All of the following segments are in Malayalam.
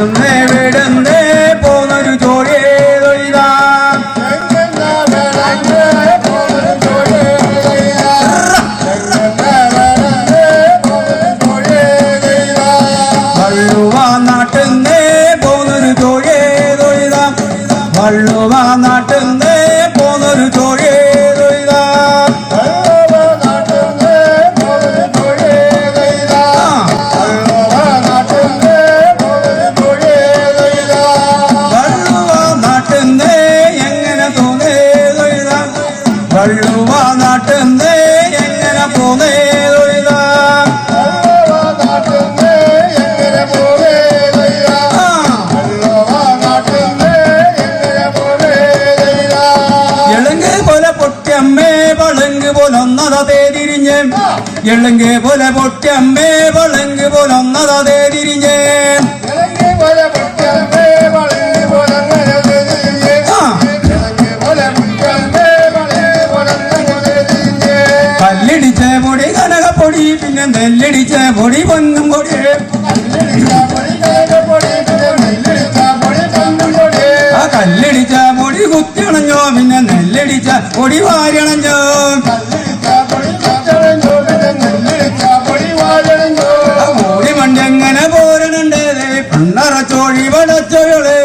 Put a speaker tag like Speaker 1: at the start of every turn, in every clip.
Speaker 1: വിടുന്നേ പോന്നൊരു ചോഴേതൊഴിതാ വള്ളുവാ നാട്ടുന്നേ പോന്നൊരു ചോഴേതൊഴിതാ വള്ളുവാ നാട്ടുന്നേ പോന്നൊരു ചോഴേതൊഴിതാ വള്ളുവാ നാട്ടുന്നേ എങ്ങനെ പോന്നേ തൊഴിതാ എളുങ്ക് പോലെ പൊട്ടിയമ്മേ പളുങ്ക് പോലൊന്നതാ തേതിരിഞ്ഞ് എളുങ്ക് പോലെ പൊട്ടിയമ്മേ പളുങ്ക് പോലൊന്നതാ തേതിരിഞ്ഞ് കല്ലിടിച്ച പൊടി കനകപ്പൊടി പിന്നെ നെല്ലടിച്ച പൊടി പൊന്നും പൊടി ആ കല്ലിടിച്ച പൊടി കുത്തിയണഞ്ഞോ പിന്നെ നെല്ലടിച്ച പൊടി വാരിയണഞ്ഞോ പൊടി മണ്ടെങ്ങനെ പോരണുണ്ട് പണ്ടറച്ചോഴി വടച്ചോളെ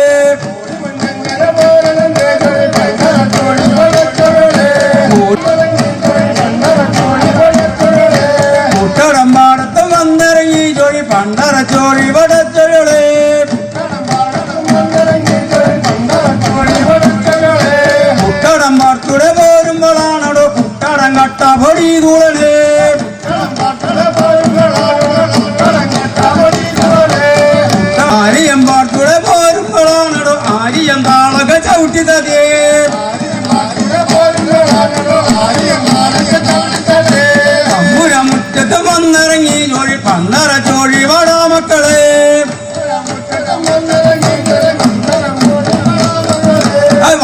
Speaker 1: കുട്ടടമ്പാടത്ത് വന്നിറങ്ങി ചോഴി പണ്ടറച്ചോഴി വടച്ചോളെ കുട്ടടമ്പാടത്തൂടെ പോരുമ്പോഴാണോ കുട്ടടം കട്ട പൊടി തൂളല് ആര്യമ്പാടത്തൂടെ പോരുമ്പോഴാണോ ആര്യം താളൊക്കെ ചവിട്ടി തതേ മുറ്റത്ത് വന്നിറങ്ങി ചോഴി പണ്ടറ ചോഴി വടാ മക്കളെ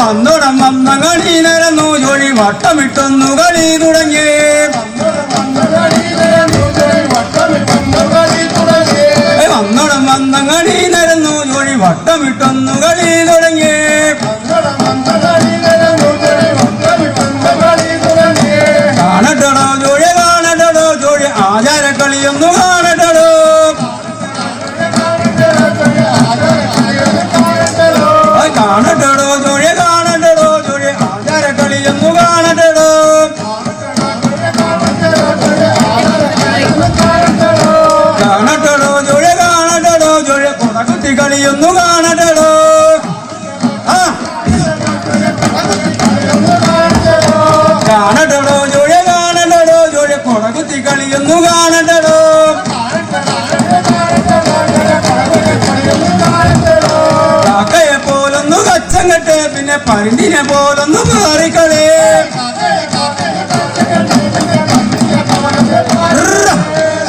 Speaker 1: വന്നോടം വന്ന കളി നിരന്നു ചോഴി വട്ടമിട്ടൊന്നു കളി തുടങ്ങി വന്നോടം വന്ന കളി നിരന്നു ചോഴി വട്ടമിട്ടൊന്നു കളി തുടങ്ങി കാണട്ടടോ ചോഴി കാണട്ടടോ ചോഴി ആചാരക്കളിയൊന്നു കാണട്ടടോ കാണട്ടടോ ചോഴി കാണട്ടടോ ചോഴി ആചാരക്കളിയൊന്നു കാണട്ടടോ കാണട്ടടോ ചോഴി കാണട്ടടോ ചോഴി കുടകുത്തി കളിയൊന്നു കാണട്ടടോ കാണട്ടടോ ചോഴി കാണട്ടടോ ചോഴി കുടകുത്തി കളിയൊന്നു കാണട്ടടോ കാക്കയെ പോലൊന്നു കച്ചം കെട്ട് പിന്നെ പരുന്തിനെ പോലൊന്നു മാറിക്കളേ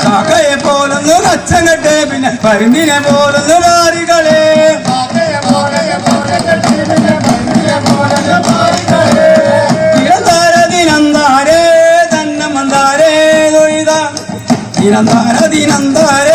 Speaker 1: കാക്കയെ പോലൊന്നു കച്ചം കെട്ട് പിന്നെ പരുന്തിനെ പോലൊന്നു മാറിക്കളേ ദിനന്താരേ തന്നെ മന്ദാരേ തൊഴുത ദിനന്താര ദിനന്താര